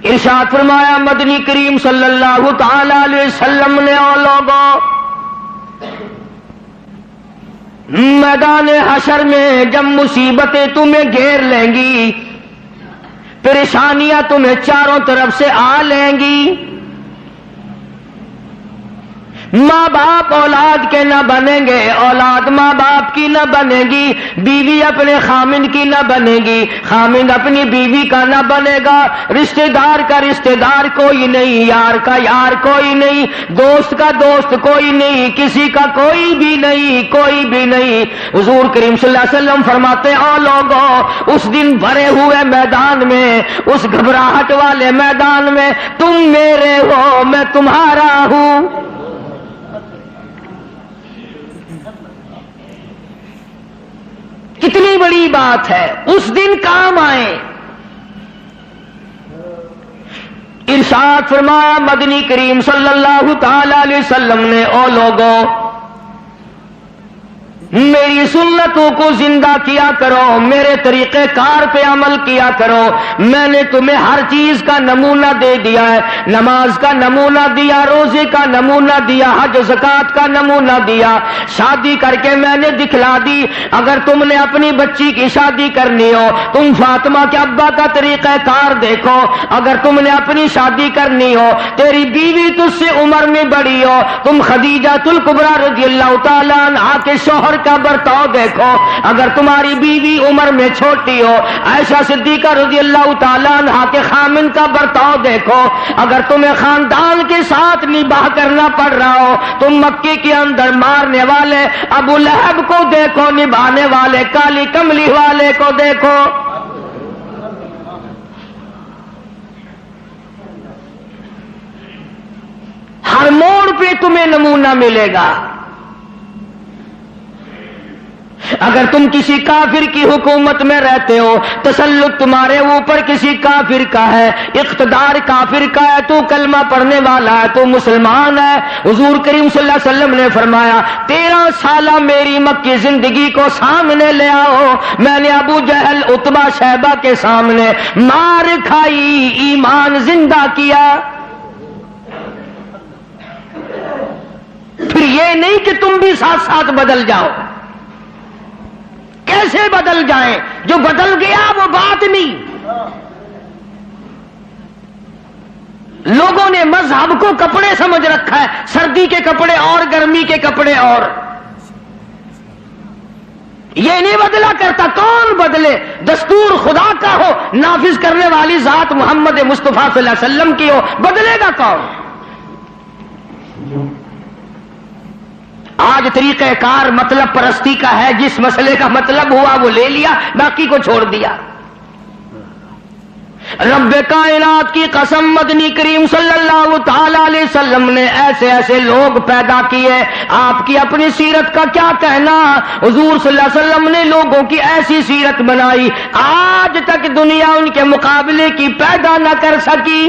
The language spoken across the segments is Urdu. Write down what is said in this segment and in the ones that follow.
ارشاد فرمایا مدنی کریم صلی اللہ تعالی علیہ وسلم نے، او لوگوں، میدان حشر میں جب مصیبتیں تمہیں گھیر لیں گی، پریشانیاں تمہیں چاروں طرف سے آ لیں گی، ماں باپ اولاد کے نہ بنیں گے، اولاد ماں باپ کی نہ بنے گی، بیوی اپنے خامند کی نہ بنے گی، خامند اپنی بیوی کا نہ بنے گا، رشتہ دار کا رشتہ دار کوئی نہیں، یار کا یار کوئی نہیں، دوست کا دوست کوئی نہیں، کسی کا کوئی بھی نہیں، کوئی بھی نہیں۔ حضور کریم صلی اللہ علیہ وسلم فرماتے ہیں، او لوگوں، اس دن بھرے ہوئے میدان میں، اس گھبراہٹ والے میدان میں تم میرے ہو، میں تمہارا ہوں۔ کتنی بڑی بات ہے، اس دن کام آئے۔ ارشاد فرمایا مدنی کریم صلی اللہ تعالی علیہ وسلم نے، او لوگوں، میری سنتوں کو زندہ کیا کرو، میرے طریقہ کار پہ عمل کیا کرو۔ میں نے تمہیں ہر چیز کا نمونہ دے دیا ہے، نماز کا نمونہ دیا، روزے کا نمونہ دیا، حج زکات کا نمونہ دیا، شادی کر کے میں نے دکھلا دی۔ اگر تم نے اپنی بچی کی شادی کرنی ہو، تم فاطمہ کے ابا کا طریقہ کار دیکھو۔ اگر تم نے اپنی شادی کرنی ہو، تیری بیوی تجھ سے عمر میں بڑی ہو، تم خدیجہ الکبریٰ رضی اللہ تعالیٰ عنہا کے شوہر کا برتاؤ دیکھو۔ اگر تمہاری بیوی عمر میں چھوٹی ہو، عائشہ صدیقہ رضی اللہ تعالیٰ عنہا کے خامن کا برتاؤ دیکھو۔ اگر تمہیں خاندان کے ساتھ نباہ کرنا پڑ رہا ہو، تم مکے کے اندر مارنے والے ابو لہب کو دیکھو، نبھانے والے کالی کملی والے کو دیکھو۔ ہر موڑ پہ تمہیں نمونہ ملے گا۔ اگر تم کسی کافر کی حکومت میں رہتے ہو، تسلط تمہارے اوپر کسی کافر کا ہے، اقتدار کافر کا ہے، تو کلمہ پڑھنے والا ہے، تو مسلمان ہے، حضور کریم صلی اللہ علیہ وسلم نے فرمایا 13 سالہ میری مکی زندگی کو سامنے لے آؤ، میں نے ابو جہل عتبہ شیبہ کے سامنے مار کھائی، ایمان زندہ کیا۔ پھر یہ نہیں کہ تم بھی ساتھ ساتھ بدل جاؤ۔ کیسے بدل جائیں؟ جو بدل گیا وہ بات نہیں۔ لوگوں نے مذہب کو کپڑے سمجھ رکھا ہے، سردی کے کپڑے اور گرمی کے کپڑے اور۔ یہ نہیں بدلا کرتا، کون بدلے؟ دستور خدا کا ہو، نافذ کرنے والی ذات محمد مصطفیٰ صلی اللہ علیہ وسلم کی ہو، بدلے گا کون؟ آج طریقہ کار مطلب پرستی کا ہے، جس مسئلے کا مطلب ہوا وہ لے لیا، باقی کو چھوڑ دیا۔ رب کائنات کی قسم، مدنی کریم صلی اللہ تعالی علیہ وسلم نے ایسے ایسے لوگ پیدا کیے۔ آپ کی اپنی سیرت کا کیا کہنا؟ حضور صلی اللہ علیہ وسلم نے لوگوں کی ایسی سیرت بنائی، آج تک دنیا ان کے مقابلے کی پیدا نہ کر سکی۔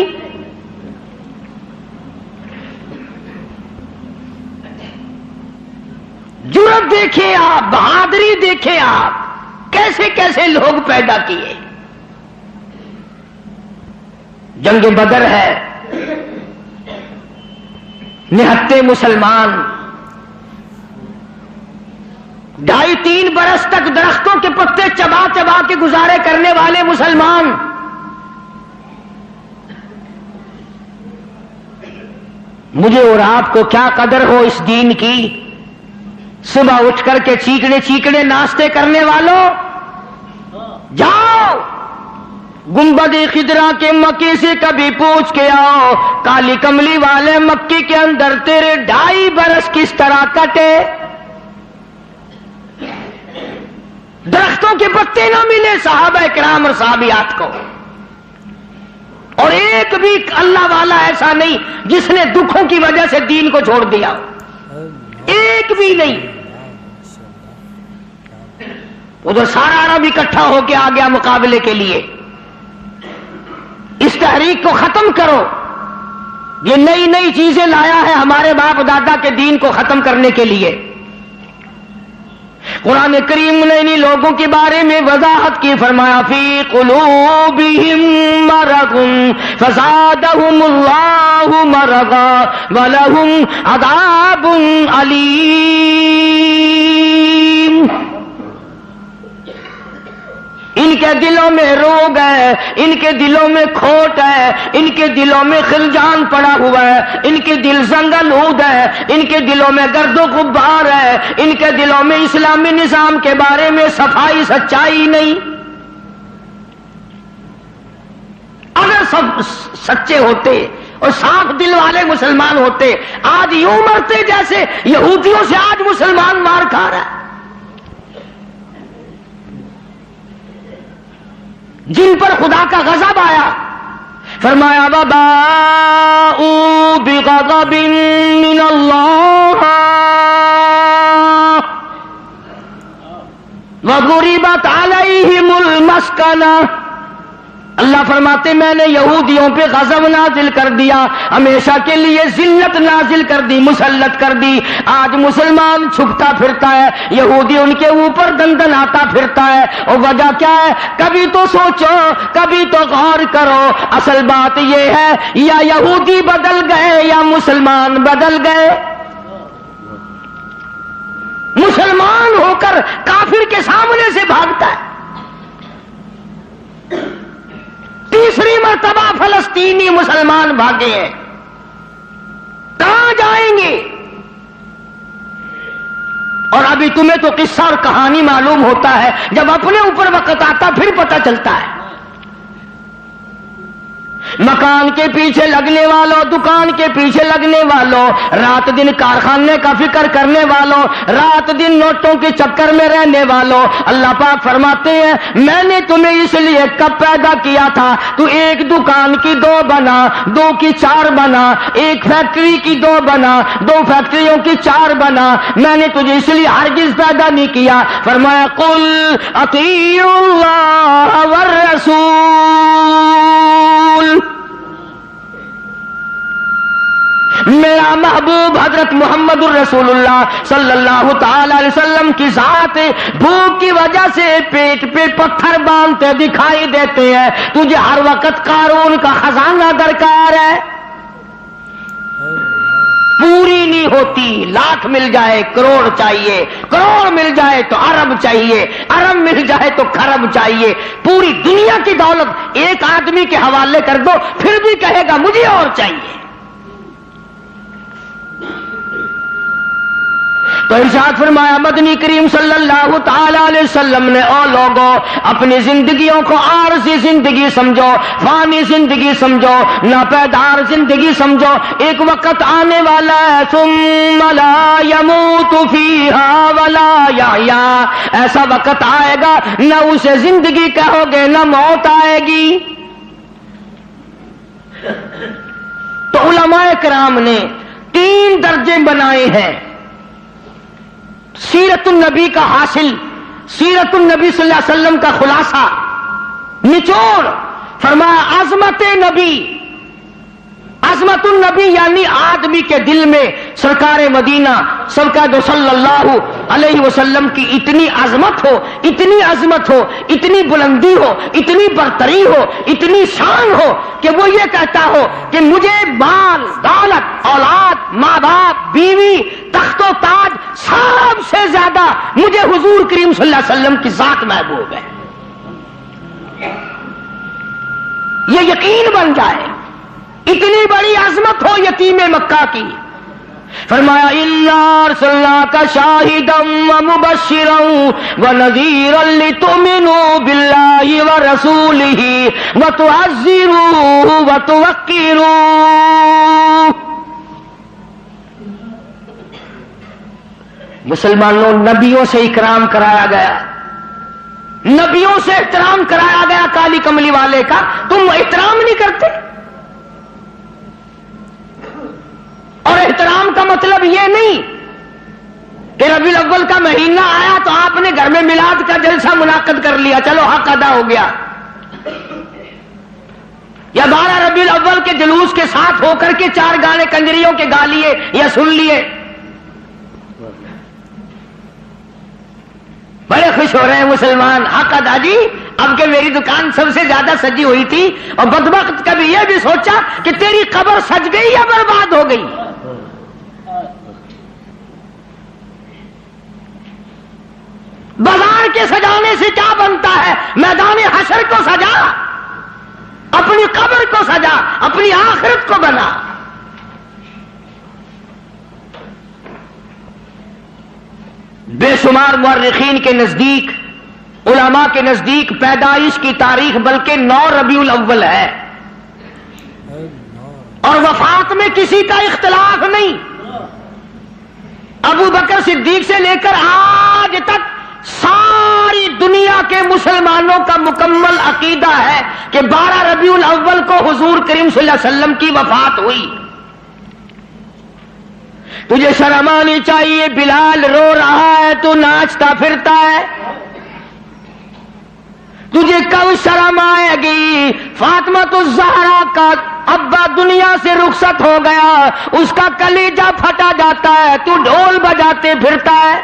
جرأت دیکھیں آپ، بہادری دیکھیں آپ، کیسے کیسے لوگ پیدا کیے۔ جنگ بدر ہے، نہتے مسلمان، 2.5-3 برس تک درختوں کے پتے چبا چبا کے گزارے کرنے والے مسلمان۔ مجھے اور آپ کو کیا قدر ہو اس دین کی؟ صبح اٹھ کر کے چیکنے چیکنے ناشتے کرنے والوں، جاؤ گنبد خضرا کے مکے سے کبھی پوچھ کے آؤ، کالی کملی والے مکے کے اندر تیرے 2.5 برس کس طرح کٹے؟ درختوں کے پتے نہ ملے صحابہ کرام اور صحابیات کو، اور ایک بھی اللہ والا ایسا نہیں جس نے دکھوں کی وجہ سے دین کو چھوڑ دیا، ایک بھی نہیں۔ ادھر سارا عرب اکٹھا ہو کے آ گیا مقابلے کے لیے۔ اس تحریک کو ختم کرو، یہ نئی نئی چیزیں لایا ہے ہمارے باپ دادا کے دین کو ختم کرنے کے لیے۔ قرآن کریم نے انہی لوگوں کے بارے میں وضاحت کی، فرمایا فی قلوبہم مرض فزادہم اللہ مرضا ولہم عذاب علیم۔ ان کے دلوں میں روگ ہے، ان کے دلوں میں کھوٹ ہے، ان کے دلوں میں خلجان پڑا ہوا ہے، ان کے دل زنگلود ہے، ان کے دلوں میں گرد و غبار ہے، ان کے دلوں میں اسلامی نظام کے بارے میں صفائی سچائی نہیں۔ اگر سب سچے ہوتے اور صاف دل والے مسلمان ہوتے، آج یوں مرتے جیسے یہودیوں سے آج مسلمان مار کھا رہا ہے، جن پر خدا کا غضب آیا۔ فرمایا وباءوا بغضب من اللہ وضربت علیہم المسکنہ۔ اللہ فرماتے میں نے یہودیوں پہ غضب نازل کر دیا، ہمیشہ کے لیے ذلت نازل کر دی، مسلط کر دی۔ آج مسلمان چھپتا پھرتا ہے، یہودی ان کے اوپر دندن آتا پھرتا ہے، اور وجہ کیا ہے؟ کبھی تو سوچو، کبھی تو غور کرو، اصل بات یہ ہے یا یہودی بدل گئے یا مسلمان بدل گئے۔ مسلمان ہو کر کافر کے سامنے سے بھاگتا ہے۔ تیسری مرتبہ فلسطینی مسلمان بھاگے ہیں، کہاں جائیں گے؟ اور ابھی تمہیں تو قصہ اور کہانی معلوم ہوتا ہے، جب اپنے اوپر وقت آتا پھر پتہ چلتا ہے۔ مکان کے پیچھے لگنے والوں، دکان کے پیچھے لگنے والوں، رات دن کارخانے کا فکر کرنے والوں، رات دن نوٹوں کے چکر میں رہنے والوں، اللہ پاک فرماتے ہیں میں نے تمہیں اس لیے کب پیدا کیا تھا، تو ایک دکان کی 2 بنا، 2 کی 4 بنا، ایک فیکٹری کی 2 بنا، 2 فیکٹریوں کی 4 بنا، میں نے تجھے اس لیے ہرگز پیدا نہیں کیا۔ فرمایا قل اطیعوا اللہ والرسول۔ میرا محبوب حضرت محمد الرسول اللہ صلی اللہ تعالی علیہ وسلم کی ذات بھوک کی وجہ سے پیٹ پہ پتھر باندھتے دکھائی دیتے ہیں، تجھے ہر وقت قارون کا خزانہ درکار ہے، پوری نہیں ہوتی، لاکھ مل جائے کروڑ چاہیے، کروڑ مل جائے تو ارب چاہیے، ارب مل جائے تو خرب چاہیے، پوری دنیا کی دولت ایک آدمی کے حوالے کر دو پھر بھی کہے گا مجھے اور چاہیے۔ تو ارشاد فرمایا مدنی کریم صلی اللہ تعالی علیہ وسلم نے او لوگوں اپنی زندگیوں کو عارضی زندگی سمجھو، فانی زندگی سمجھو، ناپیدار زندگی سمجھو، ایک وقت آنے والا ہے ثم لا يموت فيها ولا يحيا، ایسا وقت آئے گا نہ اسے زندگی کہو گے نہ موت آئے گی۔ تو علماء کرام نے 3 درجے بنائے ہیں سیرت النبی کا حاصل، سیرت النبی صلی اللہ علیہ وسلم کا خلاصہ، نچوڑ۔ فرمایا عظمت نبی، عظمت النبی یعنی آدمی کے دل میں سرکار مدینہ سرکار صلی اللہ علیہ وسلم کی اتنی عظمت ہو، اتنی عظمت ہو، اتنی بلندی ہو، اتنی برتری ہو، اتنی شان ہو کہ وہ یہ کہتا ہو کہ مجھے مال، دولت، اولاد، ماں باپ، بیوی، تخت و تاج سب سے زیادہ مجھے حضور کریم صلی اللہ علیہ وسلم کی ذات محبوب ہے، یہ یقین بن جائے۔ اتنی بڑی عظمت ہو یتیم مکہ کی۔ فرمایا اِنَّا أَرْسَلْنَاكَ شَاهِدًا وَمُبَشِّرًا وَنَذِيرًا لِتُؤْمِنُوا بِاللَّهِ وَرَسُولِهِ وَتُعَزِّرُوهُ وَتُوَقِّرُوهُ۔ مسلمانوں نبیوں سے اکرام کرایا گیا، نبیوں سے احترام کرایا گیا، کالی کملی والے کا تم احترام نہیں کرتے۔ اور احترام کا مطلب یہ نہیں کہ ربیع الاول کا مہینہ آیا تو آپ نے گھر میں میلاد کا جلسہ منعقد کر لیا، چلو حق ادا ہو گیا، یا 12 ربیع الاول کے جلوس کے ساتھ ہو کر کے 4 گانے کنجریوں کے گا لیے یا سن لیے۔ بڑے خوش ہو رہے ہیں مسلمان، آقا داجی اب کہ میری دکان سب سے زیادہ سجی ہوئی تھی، اور بدبخت کبھی یہ بھی سوچا کہ تیری قبر سج گئی یا برباد ہو گئی؟ بازار کے سجانے سے کیا بنتا ہے؟ میدان حشر کو سجا، اپنی قبر کو سجا، اپنی آخرت کو بنا۔ بے شمار مورخین کے نزدیک، علماء کے نزدیک پیدائش کی تاریخ بلکہ 9 ربیع الاول ہے، اور وفات میں کسی کا اختلاف نہیں۔ ابو بکر صدیق سے لے کر آج تک ساری دنیا کے مسلمانوں کا مکمل عقیدہ ہے کہ 12 ربیع الاول کو حضور کریم صلی اللہ علیہ وسلم کی وفات ہوئی۔ تجھے شرم آنی چاہیے، بلال رو رہا ہے تو ناچتا پھرتا ہے، تجھے کب شرم آئے گی؟ فاطمہ الزہرا کا ابا دنیا سے رخصت ہو گیا، اس کا کلیجہ پھٹا جاتا ہے، تو ڈھول بجاتے پھرتا ہے۔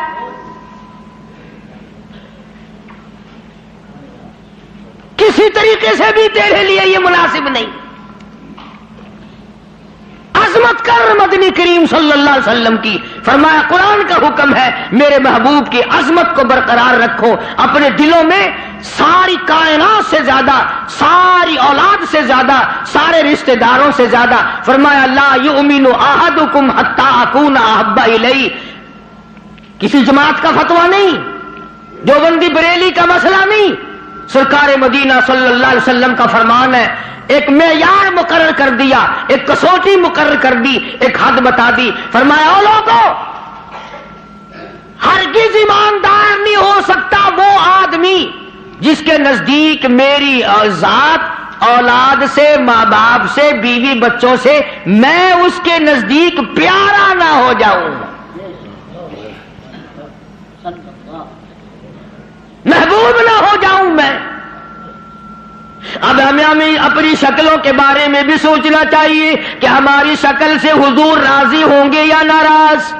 کسی طریقے سے بھی تیرے لیے یہ مناسب نہیں۔ عظمت کر مدنی کریم صلی اللہ علیہ وسلم کی، فرمایا قرآن کا حکم ہے میرے محبوب کی عظمت کو برقرار رکھو اپنے دلوں میں، ساری کائنات سے زیادہ، ساری اولاد سے زیادہ، سارے رشتہ داروں سے زیادہ۔ فرمایا لا یؤمن احدکم حتی اکون احب الیہ، کسی جماعت کا فتویٰ نہیں، دیوبندی بریلی کا مسئلہ نہیں، سرکار مدینہ صلی اللہ علیہ وسلم کا فرمان ہے۔ ایک معیار مقرر کر دیا، ایک کسوٹی مقرر کر دی، ایک حد بتا دی۔ فرمایا او لوگوں، ہرگز ایماندار نہیں ہو سکتا وہ آدمی جس کے نزدیک میری ذات، اولاد سے، ماں باپ سے، بیوی بچوں سے میں اس کے نزدیک پیارا نہ ہو جاؤں، محبوب نہ ہو جاؤں میں۔ اب ہمیں اپنی شکلوں کے بارے میں بھی سوچنا چاہیے کہ ہماری شکل سے حضور راضی ہوں گے یا ناراض۔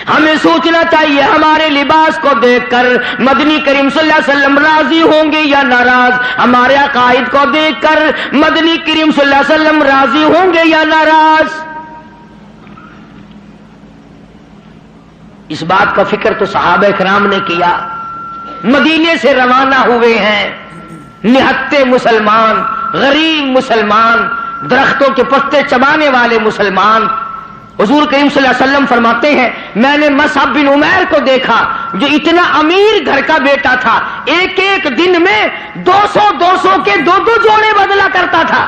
ہمیں سوچنا چاہیے ہمارے لباس کو دیکھ کر مدنی کریم صلی اللہ علیہ وسلم راضی ہوں گے یا ناراض، ہمارے عقائد کو دیکھ کر مدنی کریم صلی اللہ علیہ وسلم راضی ہوں گے یا ناراض۔ اس بات کا فکر تو صحابہ کرام نے کیا، مدینے سے روانہ ہوئے ہیں نہتے مسلمان، غریب مسلمان، درختوں کے پتے چبانے والے مسلمان۔ حضور کریم صلی اللہ علیہ وسلم فرماتے ہیں میں نے مصعب بن عمیر کو دیکھا جو اتنا امیر گھر کا بیٹا تھا، ایک ایک دن میں 200 کے 2 جوڑے بدلا کرتا تھا،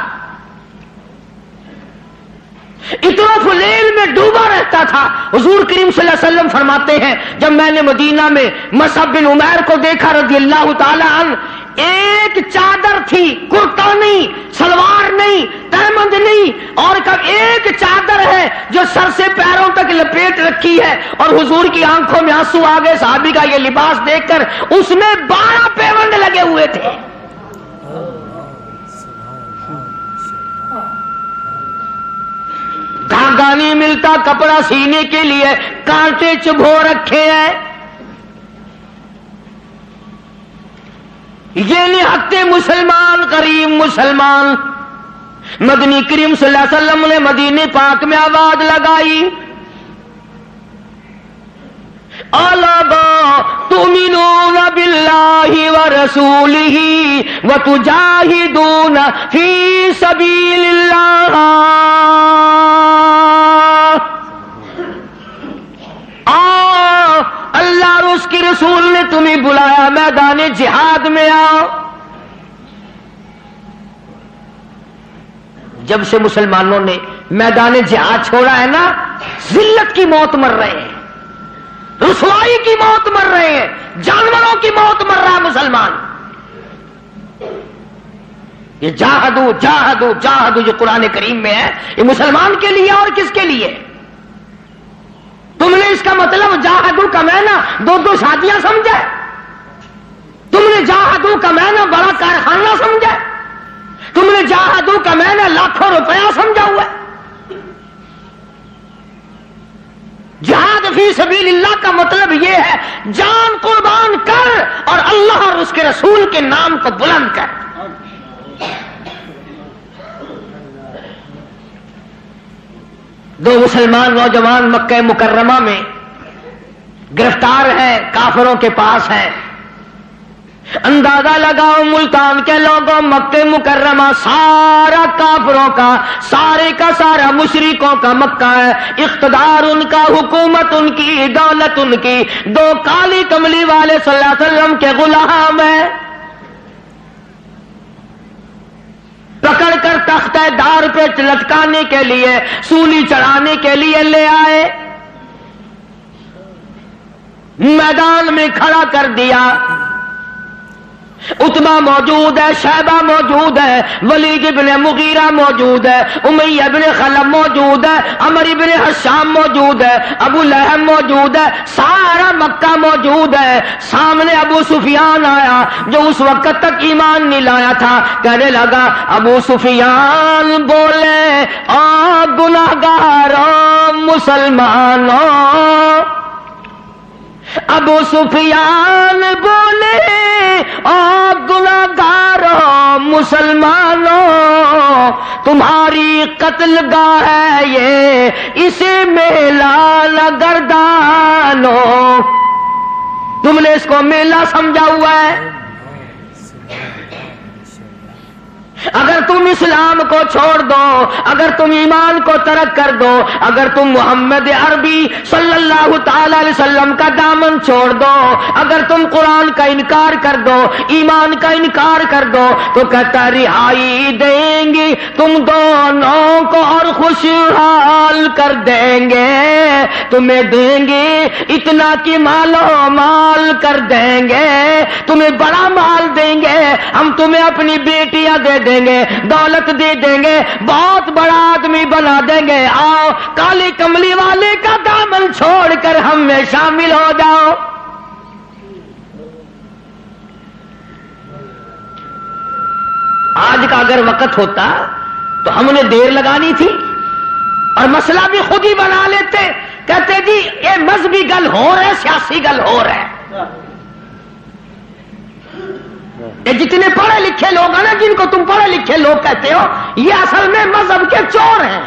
اتنا فلیل میں ڈوبا رہتا تھا۔ حضور کریم صلی اللہ علیہ وسلم فرماتے ہیں جب میں نے مدینہ میں مصعب بن عمیر کو دیکھا رضی اللہ تعالی عنہ، ایک چادر تھی، کرتا نہیں، سلوار نہیں، تہمند نہیں، اور کب ایک چادر ہے جو سر سے پیروں تک لپیٹ رکھی ہے، اور حضور کی آنکھوں میں آنسو آ گئے صحابی کا یہ لباس دیکھ کر، اس میں 12 پیوند لگے ہوئے تھے۔ دھاگا نہیں ملتا کپڑا سینے کے لیے، کانٹے چبھو رکھے ہیں۔ یہ نہتے مسلمان، غریب مسلمان۔ مدنی کریم صلی اللہ علیہ وسلم نے مدینے پاک میں آواز لگائی، الا تؤمنون باللہ ورسولہ وتجاہدون فی سبیل اللہ، اللہ اور اس کی رسول نے تمہیں بلایا میدان جہاد میں آؤ۔ جب سے مسلمانوں نے میدان جہاد چھوڑا ہے نا، ذلت کی موت مر رہے ہیں، رسوائی کی موت مر رہے ہیں، جانوروں کی موت مر رہا ہے مسلمان۔ یہ جاہدو جاہدو جاہدو جو قرآن کریم میں ہے، یہ مسلمان کے لیے اور کس کے لیے؟ تم نے اس کا مطلب جاہدو کا معنی 2 شادیاں سمجھا؟ تم نے جاہدو کا معنی بڑا کارخانہ سمجھا؟ تم نے جاہدو کا معنی لاکھوں روپیہ سمجھا ہوا ہے؟ جہاد فی سبیل اللہ کا مطلب یہ ہے جان قربان کر اور اللہ اور اس کے رسول کے نام کو بلند کر. دو مسلمان نوجوان مکہ مکرمہ میں گرفتار ہیں، کافروں کے پاس ہیں. اندازہ لگاؤ ملتان کے لوگوں، مکہ مکرمہ سارا کافروں کا، سارے کا سارا مشرکوں کا مکہ ہے. اقتدار ان کا، حکومت ان کی، دولت ان کی. دو کالی کملی والے صلی اللہ علیہ وسلم کے غلام ہیں. پکڑ کر تختہ دار پہ لٹکانے کے لیے، سولی چڑھانے کے لیے لے آئے، میدان میں کھڑا کر دیا. عتبہ موجود ہے، شیبہ موجود ہے، ولید ابن مغیرہ موجود ہے، امیہ ابن خلف موجود ہے، عمر ابن حشام موجود ہے، ابو لہب موجود ہے، سارا مکہ موجود ہے. سامنے ابو سفیان آیا جو اس وقت تک ایمان نہیں لایا تھا. کہنے لگا ابو سفیان بولے آ گناہگاروں مسلمانوں. ابو سفیان بولے اور گناہگاروں مسلمانوں، تمہاری قتل گاہ ہے یہ، اسے میلہ نہ گردانو. تم نے اس کو میلہ سمجھا ہوا ہے. اگر تم اسلام کو چھوڑ دو، اگر تم ایمان کو ترک کر دو، اگر تم محمد عربی صلی اللہ تعالی علیہ وسلم کا دامن چھوڑ دو، اگر تم قرآن کا انکار کر دو، ایمان کا انکار کر دو، تو کہتا رہائی دیں گے تم دونوں کو اور خوشحال کر دیں گے. تمہیں دیں گے اتنا کہ مالو مال کر دیں گے، تمہیں بڑا مال دیں گے، ہم تمہیں اپنی بیٹیاں دے دیں گے، دولت دے دیں گے، بہت بڑا آدمی بنا دیں گے. آؤ کالی کملی والے کا دامن چھوڑ کر ہم میں شامل ہو جاؤ. آج کا اگر وقت ہوتا تو ہم نے دیر لگانی تھی اور مسئلہ بھی خود ہی بنا لیتے. کہتے جی یہ مذہبی گل ہو رہا ہے، سیاسی گل ہو رہا ہے. یہ جتنے پڑھے لکھے لوگ ہیں نا، جن کو تم پڑھے لکھے لوگ کہتے ہو، یہ اصل میں مذہب کے چور ہیں.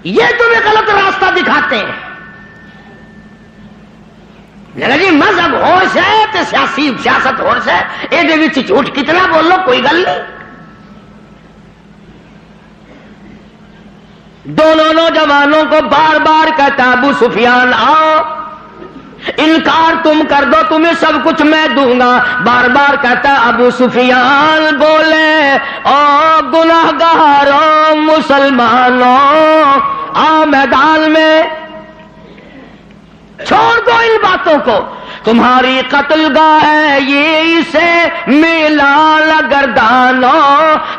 یہ تمہیں غلط راستہ دکھاتے ہیں. جی مذہب ہوش ہے تو سیاست ہوش ہے، یہ جھوٹ کتنا بول لو کوئی گل نہیں. دونوں نوجوانوں کو بار بار کہتا ابو سفیان آؤ، انکار تم کر دو تمہیں سب کچھ میں دوں گا. بار بار کہتا ابو سفیان بولے او گناہگاروں مسلمانوں، آؤ میدان میں، چھوڑ دو ان باتوں کو. تمہاری قتل گاہ ہے یہ، اسے میلہ گردانو.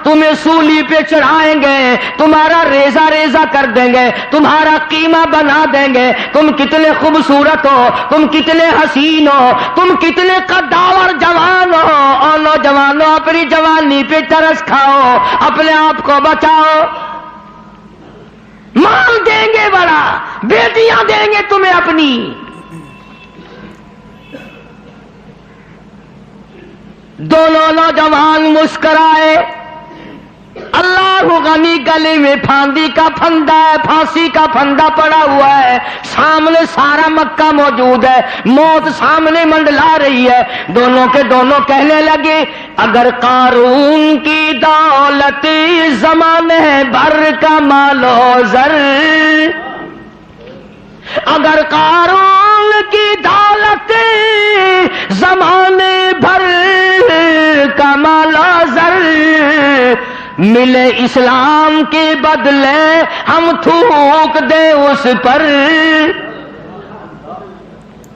تمہیں سولی پہ چڑھائیں گے، تمہارا ریزہ ریزہ کر دیں گے، تمہارا قیمہ بنا دیں گے. تم کتنے خوبصورت ہو، تم کتنے حسین ہو، تم کتنے قداور جوان ہو. اور نوجوانوں اپنی جوانی پہ ترس کھاؤ، اپنے آپ کو بچاؤ. مال دیں گے بڑا، بیٹیاں دیں گے تمہیں اپنی. دونوں نوجوان مسکرائے. اللہ غنی گلے میں پھاندی کا پھندا ہے، پھانسی کا پھندا پڑا ہوا ہے. سامنے سارا مکہ موجود ہے، موت سامنے منڈلا رہی ہے. دونوں کے دونوں کہنے لگے اگر قارون کی دولت زمانے بھر کا مال و زر، اگر قارون کی دولت زمانے بھر کا مال و زر ملے اسلام کے بدلے ہم تھوک دیں اس پر.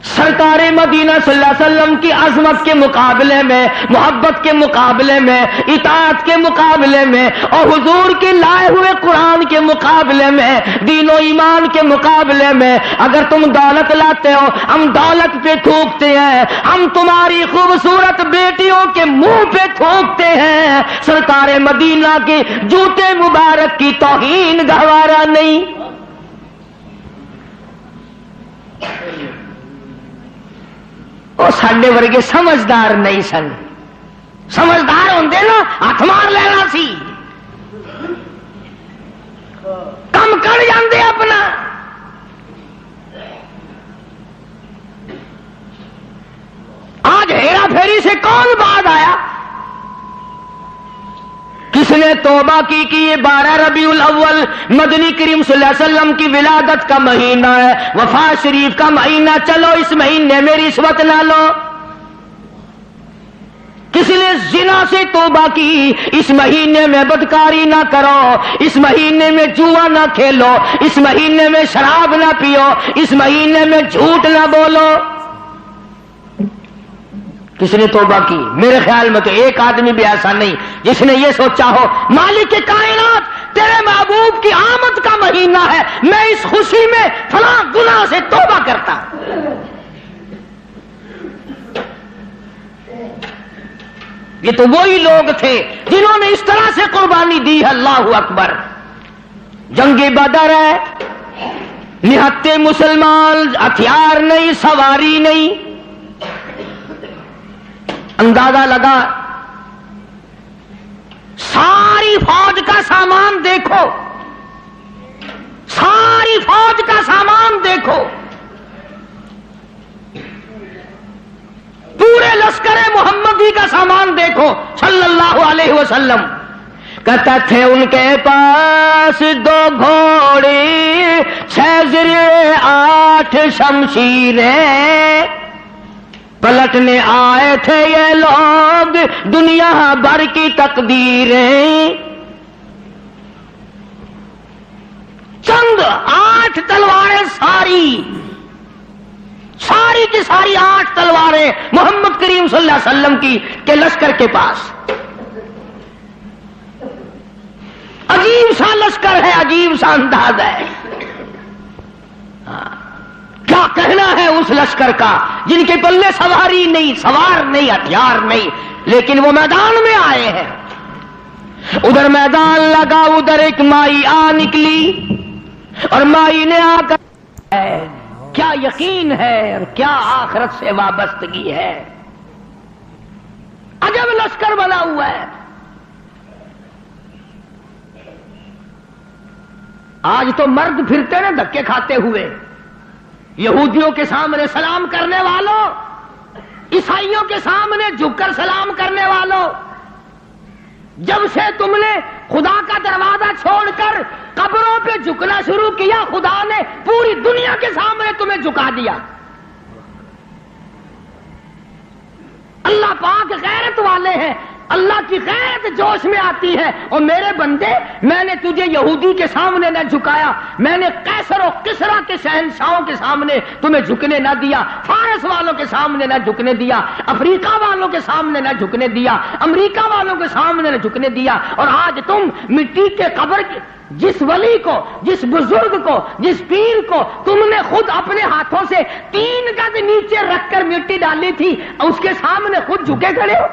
سرکار مدینہ صلی اللہ علیہ وسلم کی عظمت کے مقابلے میں، محبت کے مقابلے میں، اطاعت کے مقابلے میں، اور حضور کے لائے ہوئے قرآن کے مقابلے میں، دین و ایمان کے مقابلے میں اگر تم دولت لاتے ہو، ہم دولت پہ تھوکتے ہیں، ہم تمہاری خوبصورت بیٹیوں کے منہ پہ تھوکتے ہیں. سرکار مدینہ کے جوتے مبارک کی توہین گوارا نہیں. وہ ساڈے ورگے سمجھدار نہیں سن. سمجھدار ہوندے نا ہاتھ مار لینا سی. کم کر جاندے اپنا. آج ہیرا پھیری سے کون بعد آیا؟ کس نے توبہ کی کہ یہ 12 ربیع الاول مدنی کریم صلی اللہ علیہ وسلم کی ولادت کا مہینہ ہے، وفات شریف کا مہینہ، چلو اس مہینے میں رشوت نہ لو. کس نے زنا سے توبہ کی، اس مہینے میں بدکاری نہ کرو، اس مہینے میں جوا نہ کھیلو، اس مہینے میں شراب نہ پیو، اس مہینے میں جھوٹ نہ بولو. کس نے توبہ کی؟ میرے خیال میں تو ایک آدمی بھی ایسا نہیں جس نے یہ سوچا ہو مالک کائنات تیرے محبوب کی آمد کا مہینہ ہے، میں اس خوشی میں فلاں گناہ سے توبہ کرتا. یہ تو وہی لوگ تھے جنہوں نے اس طرح سے قربانی دی ہے. اللہ اکبر. جنگ بدر ہے، نہتے مسلمان، ہتھیار نہیں، سواری نہیں. اندازہ لگا، ساری فوج کا سامان دیکھو، ساری فوج کا سامان دیکھو، پورے لشکر محمدی کا سامان دیکھو صلی اللہ علیہ وسلم. کہتا تھے ان کے پاس 2 گھوڑے، 6 زرے، 8 شمشیریں. پلٹنے آئے تھے یہ لوگ دنیا بھر کی تقدیریں. چند 8 تلواریں، ساری کی ساری 8 تلواریں محمد کریم صلی اللہ علیہ وسلم کی کے لشکر کے پاس. عجیب سا لشکر ہے، عجیب سا انداز ہے. کیا کہنا ہے اس لشکر کا جن کے پلے سواری نہیں، سوار نہیں، ہتھیار نہیں، لیکن وہ میدان میں آئے ہیں. ادھر میدان لگا، ادھر ایک مائی آ نکلی اور مائی نے آ کر کیا یقین ہے اور کیا آخرت سے وابستگی ہے. عجب لشکر بنا ہوا ہے. آج تو مرد پھرتے نا دھکے کھاتے ہوئے، یہودیوں کے سامنے سلام کرنے والوں، عیسائیوں کے سامنے جھک کر سلام کرنے والوں. جب سے تم نے خدا کا دروازہ چھوڑ کر قبروں پہ جھکنا شروع کیا، خدا نے پوری دنیا کے سامنے تمہیں جھکا دیا. اللہ پاک غیرت والے ہیں، اللہ کی غیرت جوش میں آتی ہے. اور میرے بندے، میں نے تجھے یہودی کے سامنے نہ جھکایا، میں نے قیصر و کسریٰ کے شہنشاہوں کے سامنے تمہیں جھکنے نہ دیا، فارس والوں کے سامنے نہ جھکنے دیا، افریقہ والوں کے سامنے نہ جھکنے دیا، امریکہ والوں کے سامنے نہ جھکنے دیا. اور آج تم مٹی کے قبر جس ولی کو، جس بزرگ کو، جس پیر کو تم نے خود اپنے ہاتھوں سے 3 گز نیچے رکھ کر مٹی ڈالی تھی، اس کے سامنے خود جھکے کھڑے ہو.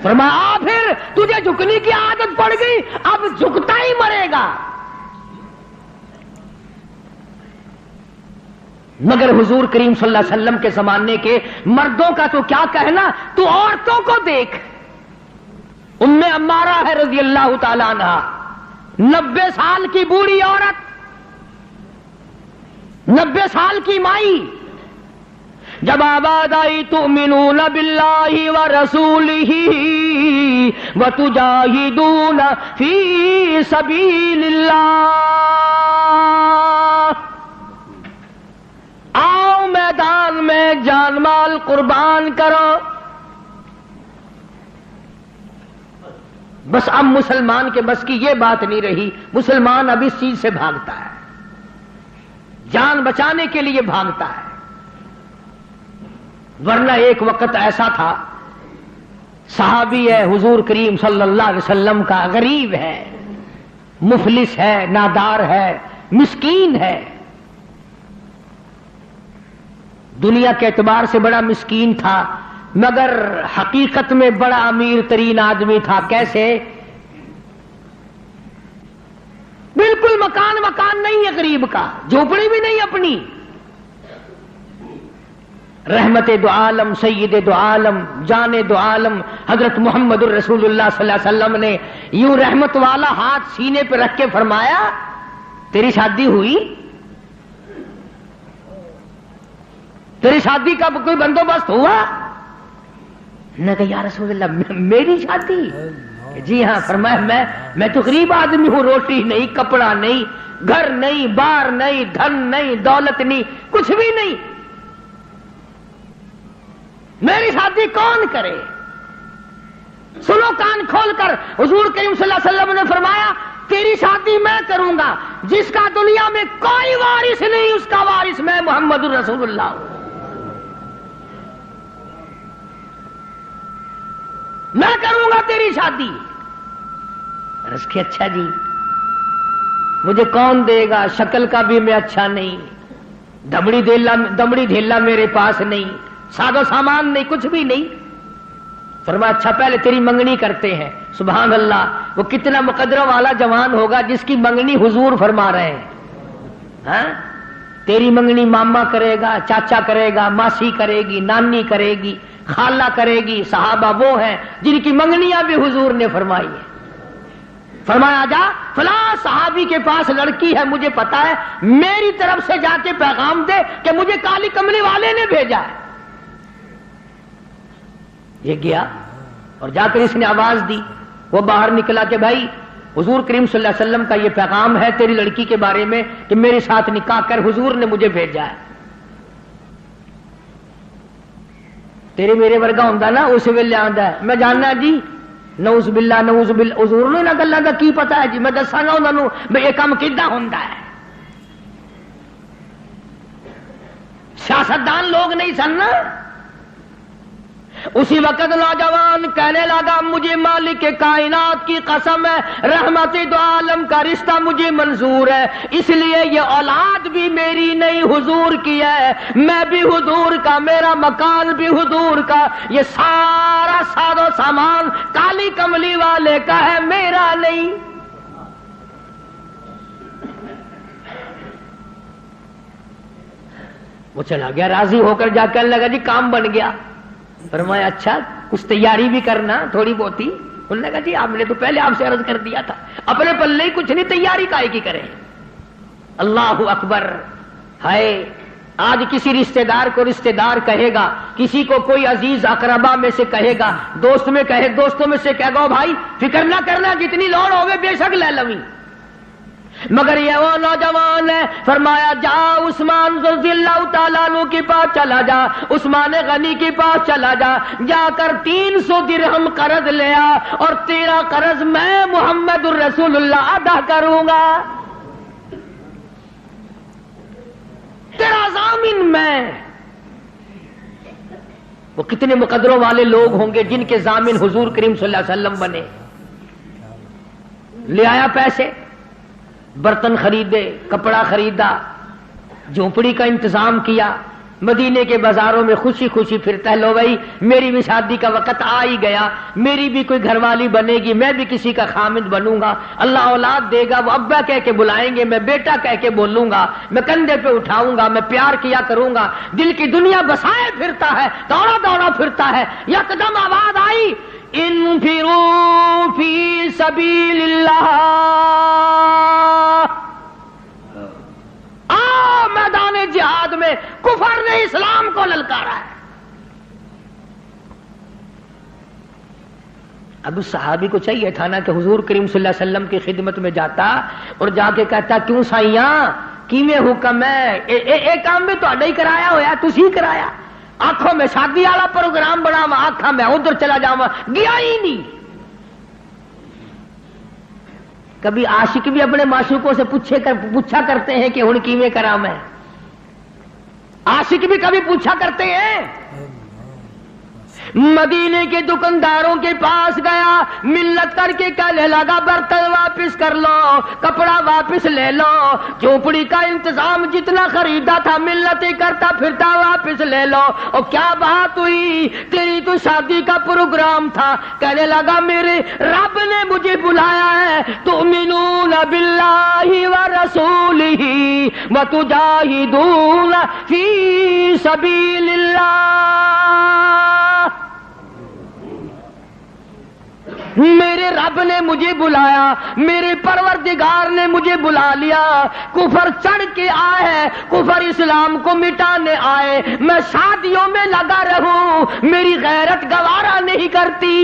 فرمایا پھر تجھے جھکنے کی عادت پڑ گئی، اب جھکتا ہی مرے گا. مگر حضور کریم صلی اللہ علیہ وسلم کے زمانے کے مردوں کا تو کیا کہنا، تو عورتوں کو دیکھ. ام عمارہ ہے رضی اللہ تعالی عنہا، 90 سال کی بوڑھی عورت، 90 سال کی مائی. جب آواز آئی تؤمنون باللہ ورسولہ وتجاہدون فی سبیل اللہ، آؤ میدان میں جان مال قربان کرو. بس اب مسلمان کے بس کی یہ بات نہیں رہی، مسلمان اب اس چیز سے بھاگتا ہے، جان بچانے کے لیے بھاگتا ہے. ورنہ ایک وقت ایسا تھا، صحابی ہے حضور کریم صلی اللہ علیہ وسلم کا، غریب ہے، مفلس ہے، نادار ہے، مسکین ہے، دنیا کے اعتبار سے بڑا مسکین تھا، مگر حقیقت میں بڑا امیر ترین آدمی تھا. کیسے؟ بالکل مکان نہیں ہے غریب کا، جھوپڑی بھی نہیں اپنی. رحمت دو عالم، سید دو عالم، جان دو عالم حضرت محمد الرسول اللہ صلی اللہ علیہ وسلم نے یوں رحمت والا ہاتھ سینے پہ رکھ کے فرمایا تیری شادی ہوئی؟ تیری شادی کا کوئی بندوبست ہوا؟ نے کہا یا رسول اللہ میری شادی؟ جی ہاں. فرمایا میں تو غریب آدمی ہوں، روٹی نہیں، کپڑا نہیں، گھر نہیں، بار نہیں، دھن نہیں، دولت نہیں، کچھ بھی نہیں، میری شادی کون کرے؟ سنو کان کھول کر، حضور کریم صلی اللہ علیہ وسلم نے فرمایا تیری شادی میں کروں گا، جس کا دنیا میں کوئی وارث نہیں اس کا وارث میں محمد الرسول اللہ ہوں. میں کروں گا تیری شادی. عرض کی اچھا جی مجھے کون دے گا؟ شکل کا بھی میں اچھا نہیں، دمڑی ڈھیلا میرے پاس نہیں، ساز و سامان نہیں، کچھ بھی نہیں. فرمایا اچھا پہلے تیری منگنی کرتے ہیں. سبحان اللہ، وہ کتنا مقدرہ والا جوان ہوگا جس کی منگنی حضور فرما رہے ہیں. ہاں تیری منگنی ماما کرے گا، چاچا کرے گا، ماسی کرے گی، نانی کرے گی، خالہ کرے گی. صحابہ وہ ہیں جن کی منگنیاں بھی حضور نے فرمائی ہیں. فرمایا جا فلاں صحابی کے پاس لڑکی ہے، مجھے پتا ہے، میری طرف سے جا کے پیغام دے کہ مجھے کالی کملی والے نے بھیجا ہے. یہ گیا اور جا کر اس نے آواز دی. وہ باہر نکلا کہ بھائی حضور کریم صلی اللہ علیہ وسلم کا یہ پیغام ہے تیری لڑکی کے بارے میں کہ میرے ساتھ نکاح کر، حضور نے مجھے بھیجا ہے. تیرے میرے ورگا ہوندا نا اس ویلے آندا ہے میں جاننا جی نعوذ باللہ نعوذ باللہ. حضور نوں انہاں گلاں دا کی پتہ ہے جی، میں دساں گا انہاں نوں بھئی یہ کام کیدا ہوندا ہے. سیاستدان لوگ نہیں سن نا. اسی وقت نوجوان کہنے لگا مجھے مالک کائنات کی قسم ہے رحمت دو عالم کا رشتہ مجھے منظور ہے، اس لیے یہ اولاد بھی میری نہیں حضور کی ہے، میں بھی حضور کا، میرا مکان بھی حضور کا، یہ سارا ساز و سامان کالی کملی والے کا ہے، میرا نہیں. وہ چلا گیا راضی ہو کر، جا کر لگا جی کام بن گیا. فرمایا اچھا کچھ تیاری بھی کرنا تھوڑی بہت ہی. انہوں نے کہا جی آپ نے تو پہلے آپ سے عرض کر دیا تھا، اپنے پلے ہی کچھ نہیں، تیاری کائے کی کریں. اللہ اکبر. ہائے آج کسی رشتہ دار کو رشتہ دار کہے گا، کسی کو کوئی عزیز اقربا میں سے کہے گا، دوست میں کہے، دوستوں میں سے کہے گا بھائی فکر نہ کرنا جتنی لوڑ ہوگی بے شک لے لویں. مگر یہ وہ نوجوان ہے. فرمایا جا عثمان رضی اللہ تعالیٰ عنہ کے پاس چلا جا، عثمان غنی کے پاس چلا جا، جا کر 300 درہم قرض لیا اور تیرا قرض میں محمد الرسول اللہ ادا کروں گا، تیرا ضامن میں. وہ کتنے مقدروں والے لوگ ہوں گے جن کے ضامن حضور کریم صلی اللہ علیہ وسلم بنے. لے آیا پیسے، برتن خریدے، کپڑا خریدا، جھونپڑی کا انتظام کیا، مدینے کے بازاروں میں خوشی خوشی پھرتا ہے. لو بھائی میری بھی شادی کا وقت آ ہی گیا، میری بھی کوئی گھر والی بنے گی، میں بھی کسی کا خامد بنوں گا، اللہ اولاد دے گا، وہ ابا کہہ کے بلائیں گے، میں بیٹا کہہ کے بولوں گا، میں کندھے پہ اٹھاؤں گا، میں پیار کیا کروں گا. دل کی دنیا بسائے پھرتا ہے، دوڑا دوڑا پھرتا ہے. یکدم آواز آئی انفروا فی سبیل اللہ، میدان جہاد میں کفر نے اسلام کو للکارا ہے. اب اس صحابی کو چاہیے تھا نا کہ حضور کریم صلی اللہ علیہ وسلم کی خدمت میں جاتا اور جا کے کہتا کیوں سائیاں کیویں حکم ہے، اے کام میں تو ہی کرایا ہوا، تسی کرایا. آنکھوں میں شادی والا پروگرام بنا، آنکھاں میں ادھر چلا جاؤں، گیا ہی نہیں. کبھی عاشق بھی اپنے معشوقوں سے پوچھا کرتے ہیں کہ ہن کیویں کراں میں. عاشق بھی کبھی پوچھا کرتے ہیں مدینے کے دکانداروں کے پاس گیا, منت کر کے کہنے لگا برتن واپس کر لو, کپڑا واپس لے لو, جھونپڑی کا انتظام جتنا خریدا تھا منتیں کرتا پھرتا واپس لے لو. اور کیا بات ہوئی, تیری تو شادی کا پروگرام تھا. کہنے لگا میرے رب نے مجھے بلایا ہے, تؤمنون باللہ ورسولہ وتجاہدون فی سبیل اللہ. میرے رب نے مجھے بلایا, میرے پروردگار نے مجھے بلا لیا. کفر چڑھ کے آئے, کفر اسلام کو مٹانے آئے, میں شادیوں میں لگا رہوں, میری غیرت گوارا نہیں کرتی.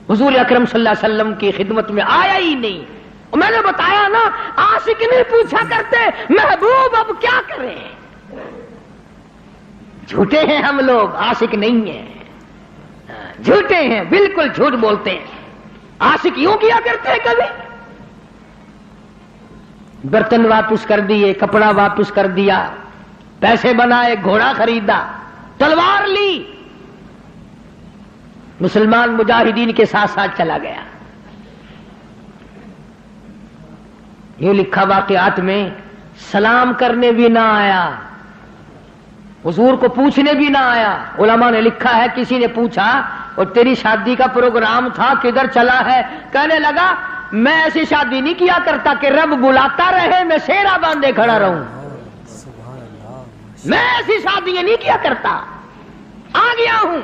حضور اکرم صلی اللہ علیہ وسلم کی خدمت میں آیا ہی نہیں. میں نے بتایا نا, عاشق نہیں پوچھا کرتے محبوب اب کیا کریں. جھوٹے ہیں ہم لوگ, عاشق نہیں ہیں, جھوٹے ہیں, بالکل جھوٹ بولتے ہیں. عاشق یوں کیا کرتے ہیں کبھی. برتن واپس کر دیے, کپڑا واپس کر دیا, پیسے بنائے, گھوڑا خریدا, تلوار لی, مسلمان مجاہدین کے ساتھ ساتھ چلا گیا. یہ لکھا واقعات میں, سلام کرنے بھی نہ آیا, حضور کو پوچھنے بھی نہ آیا. علماء نے لکھا ہے کسی نے پوچھا اور تیری شادی کا پروگرام تھا کدھر چلا ہے؟ کہنے لگا میں ایسی شادی نہیں کیا کرتا کہ رب بلاتا رہے میں سیرا باندھے کھڑا رہوں. میں ایسی شادیاں نہیں کیا کرتا. آ گیا ہوں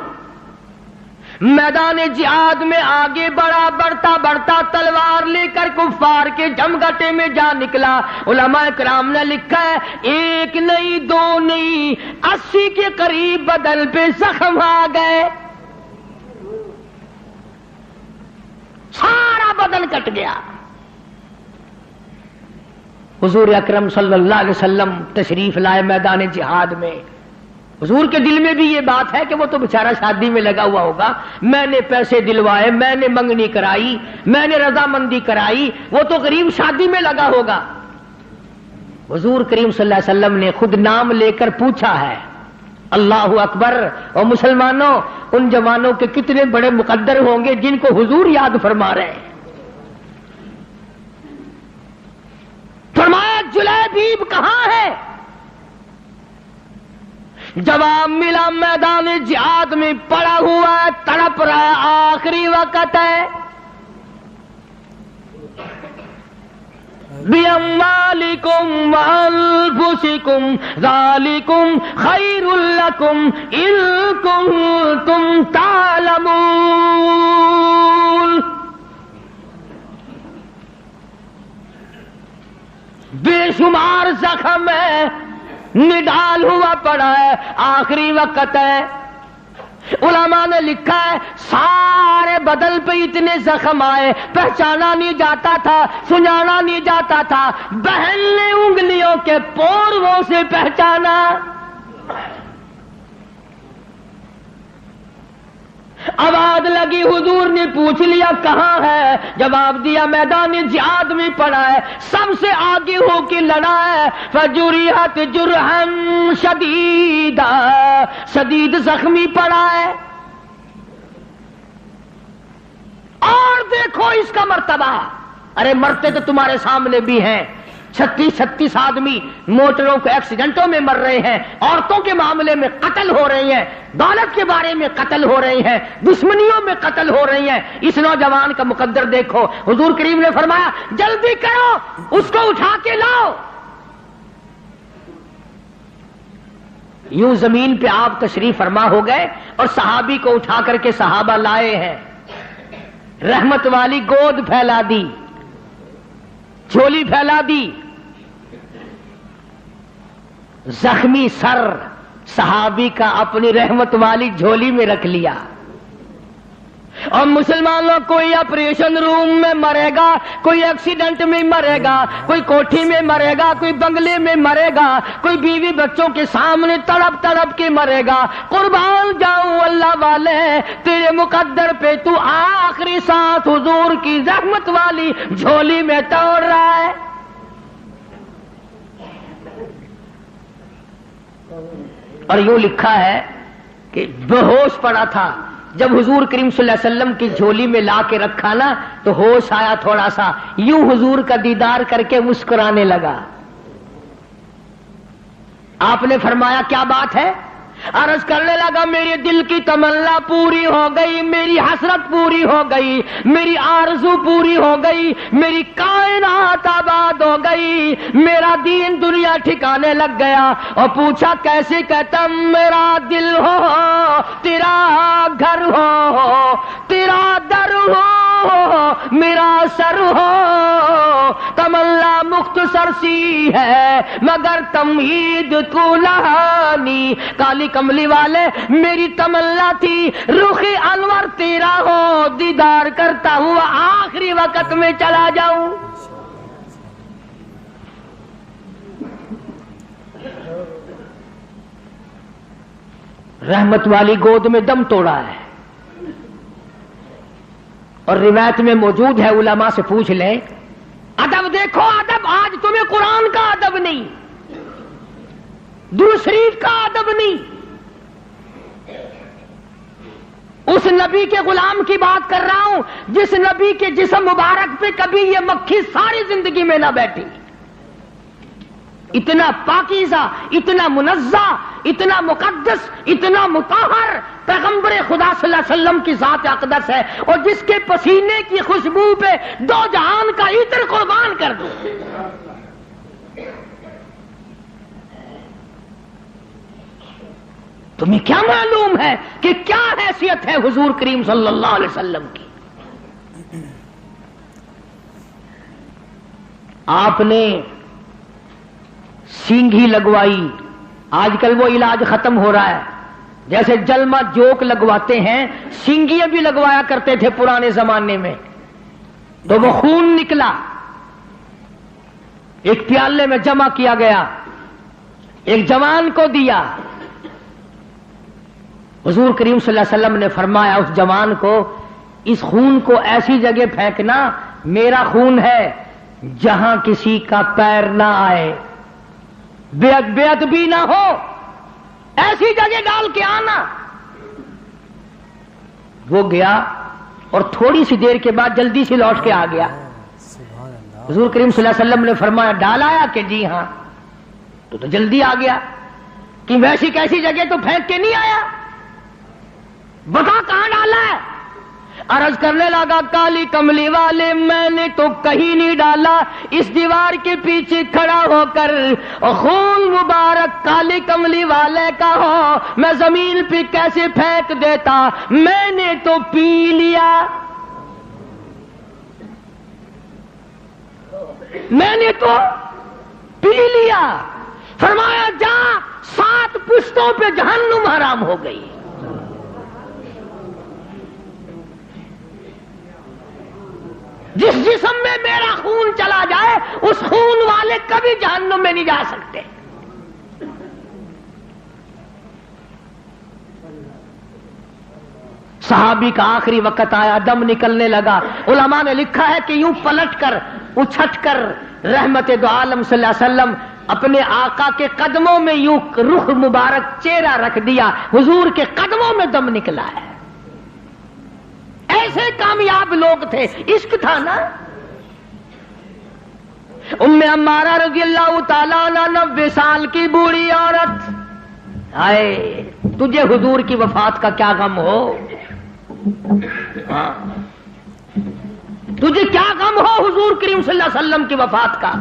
میدان جہاد میں, آگے بڑھا, بڑھتا بڑھتا تلوار لے کر کفار کے جمگٹے میں جا نکلا. علماء کرام نے لکھا ہے ایک نہیں, دو نہیں, 80 کے قریب بدن پہ زخم آ گئے, سارا بدن کٹ گیا. حضور اکرم صلی اللہ علیہ وسلم تشریف لائے میدان جہاد میں. حضور کے دل میں بھی یہ بات ہے کہ وہ تو بیچارہ شادی میں لگا ہوا ہوگا, میں نے پیسے دلوائے, میں نے منگنی کرائی, میں نے رضامندی کرائی, وہ تو غریب شادی میں لگا ہوگا. حضور کریم صلی اللہ علیہ وسلم نے خود نام لے کر پوچھا ہے, اللہ اکبر. اور مسلمانوں, ان جوانوں کے کتنے بڑے مقدر ہوں گے جن کو حضور یاد فرما رہے ہیں. فرمایا جلیبیب کہاں ہے؟ جواب ملا میدان جہاد میں پڑا ہوا ہے, تڑپ رہا ہے, آخری وقت ہے. بِأَمْوَالِكُمْ وَأَنفُسِكُمْ ذَلِكُمْ خَيْرٌ لَكُمْ إِن كُنتُمْ تَعْلَمُونَ. بے شمار زخم ہے, نڈال ہوا پڑا ہے, آخری وقت ہے. علماء نے لکھا ہے سارے بدن پہ اتنے زخم آئے, پہچانا نہیں جاتا تھا, سنانا نہیں جاتا تھا. بہن نے انگلیوں کے پوروں سے پہچانا. آواز لگی, حضور نے پوچھ لیا کہاں ہے؟ جواب دیا میدان جہاد میں پڑا ہے, سب سے آگے ہو کے لڑا ہے. فجرحت جرحا شدیدا, شدید زخمی پڑا ہے. اور دیکھو اس کا مرتبہ, ارے مرتے تو تمہارے سامنے بھی ہیں. 36 آدمی موٹروں کے ایکسیڈنٹوں میں مر رہے ہیں, عورتوں کے معاملے میں قتل ہو رہی ہیں, دولت کے بارے میں قتل ہو رہی ہیں, دشمنیوں میں قتل ہو رہی ہیں. اس نوجوان کا مقدر دیکھو. حضور کریم نے فرمایا جلدی کرو, اس کو اٹھا کے لاؤ. یوں زمین پہ آپ تشریف فرما ہو گئے اور صحابی کو اٹھا کر کے صحابہ لائے ہیں. رحمت والی گود پھیلا دی, جھولی پھیلا دی. زخمی سر صحابی کا اپنی رحمت والی جھولی میں رکھ لیا. اور مسلمانوں, کوئی آپریشن روم میں مرے گا, کوئی ایکسیڈنٹ میں مرے گا, کوئی کوٹھی میں مرے گا, کوئی بنگلے میں مرے گا, کوئی بیوی بچوں کے سامنے تڑپ تڑپ کے مرے گا. قربان جاؤں اللہ والے, تیرے مقدر پہ تو آخری سانس حضور کی رحمت والی جھولی میں توڑ رہا ہے. اور یوں لکھا ہے کہ بے ہوش پڑا تھا، جب حضور کریم صلی اللہ علیہ وسلم کی جھولی میں لا کے رکھا نا تو ہوش آیا تھوڑا سا، یوں حضور کا دیدار کر کے مسکرانے لگا۔ آپ نے فرمایا کیا بات ہے؟ عرض کرنے لگا میرے دل کی تمنا پوری ہو گئی، میری حسرت پوری ہو گئی، میری آرزو پوری ہو گئی، میری کائنات آباد ہو گئی، میرا دین دنیا ٹھکانے لگ گیا۔ اور پوچھا کیسے؟ کہتا میرا دل ہو تیرا گھر ہو، تیرا در ہو میرا سر ہو، تمنا مختصر سی ہے مگر تمہید طولانی۔ کالی کملی والے میری تمنا تھی رخ انور تیرا ہو، دیدار کرتا ہوا آخری وقت میں چلا جاؤں۔ رحمت والی گود میں دم توڑا ہے، اور روایت میں موجود ہے، علماء سے پوچھ لیں۔ ادب دیکھو، ادب آج تمہیں قرآن کا ادب نہیں، درود شریف کا ادب نہیں، اس نبی کے غلام کی بات کر رہا ہوں جس نبی کے جسم مبارک پہ کبھی یہ مکھی ساری زندگی میں نہ بیٹھی۔ اتنا پاکیزہ، اتنا منزہ، اتنا مقدس، اتنا مطہر پیغمبر خدا صلی اللہ علیہ وسلم کی ذات اقدس ہے، اور جس کے پسینے کی خوشبو پہ دو جہان کا عطر قربان کر دو۔ تمہیں کیا معلوم ہے کہ کیا حیثیت ہے حضور کریم صلی اللہ علیہ وسلم کی؟ آپ نے سینگھی لگوائی، آج کل وہ علاج ختم ہو رہا ہے، جیسے جلما جوک لگواتے ہیں، سینگیاں بھی لگوایا کرتے تھے پرانے زمانے میں، تو وہ خون نکلا، ایک پیالے میں جمع کیا گیا، ایک جوان کو دیا۔ حضور کریم صلی اللہ علیہ وسلم نے فرمایا اس جوان کو اس خون کو ایسی جگہ پھینکنا، میرا خون ہے جہاں کسی کا پیر نہ آئے، بے ادبی نہ ہو، ایسی جگہ ڈال کے آنا۔ وہ گیا اور تھوڑی سی دیر کے بعد جلدی سے لوٹ کے آ گیا۔ حضور کریم صلی اللہ علیہ وسلم نے فرمایا ڈال آیا کہ جی ہاں، تو جلدی آ گیا کہ ویسی کیسی جگہ تو پھینک کے نہیں آیا، بتا کہاں ڈالا ہے؟ عرض کرنے لگا کالی کملی والے میں نے تو کہیں نہیں ڈالا، اس دیوار کے پیچھے کھڑا ہو کر خون مبارک کالی کملی والے کا ہو میں زمین پہ کیسے پھینک دیتا، میں نے تو پی لیا، میں نے تو پی لیا۔ فرمایا جا 7 پشتوں پہ جہنم حرام ہو گئی۔ جس جسم میں میرا خون چلا جائے اس خون والے کبھی جہنم میں نہیں جا سکتے۔ صحابی کا آخری وقت آیا، دم نکلنے لگا، علماء نے لکھا ہے کہ یوں پلٹ کر اچھٹ کر رحمت دو عالم صلی اللہ علیہ وسلم اپنے آقا کے قدموں میں یوں رخ مبارک چہرہ رکھ دیا، حضور کے قدموں میں دم نکلا ہے۔ ایسے کامیاب لوگ تھے، عشق تھا نا۔ ام عمارہ رضی اللہ تعالیٰ عنہ 90 سال کی بوڑھی عورت، ہائے تجھے حضور کی وفات کا کیا غم ہو، تجھے کیا غم ہو حضور کریم صلی اللہ علیہ وسلم کی وفات کا۔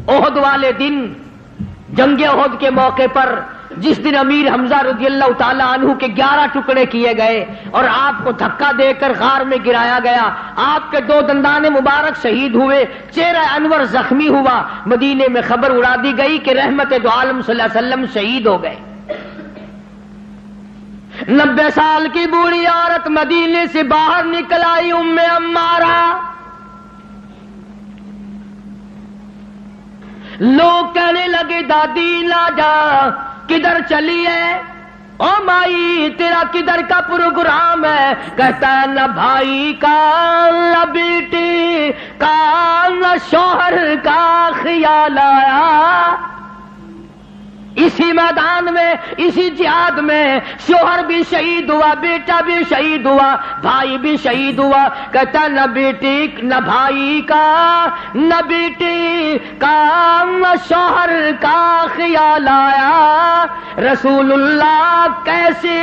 احد والے دن، جنگ احد کے موقع پر جس دن امیر حمزہ رضی اللہ تعالیٰ عنہ کے 11 ٹکڑے کیے گئے اور آپ کو دھکا دے کر غار میں گرایا گیا، آپ کے 2 دندان مبارک شہید ہوئے، چہرہ انور زخمی ہوا، مدینے میں خبر اڑا دی گئی کہ رحمت دو عالم صلی اللہ علیہ وسلم شہید ہو گئے۔ 90 سال کی بوڑھی عورت مدینے سے باہر نکل آئی، ام عمارہ، لوگ کہنے لگے دادی نہ جا، کدھر چلی ہے؟ او مائی تیرا کدھر کا پروگرام ہے؟ کہتا ہے نہ بھائی کا، نہ بیٹی کا، نہ شوہر کا خیال آیا، اسی میدان میں، اسی جہاد میں شوہر بھی شہید ہوا، بیٹا بھی شہید ہوا، بھائی بھی شہید ہوا. کہتا نہ بیٹی نہ بھائی کا، نہ بیٹی کا، نہ شوہر کا خیال آیا. رسول اللہ کیسے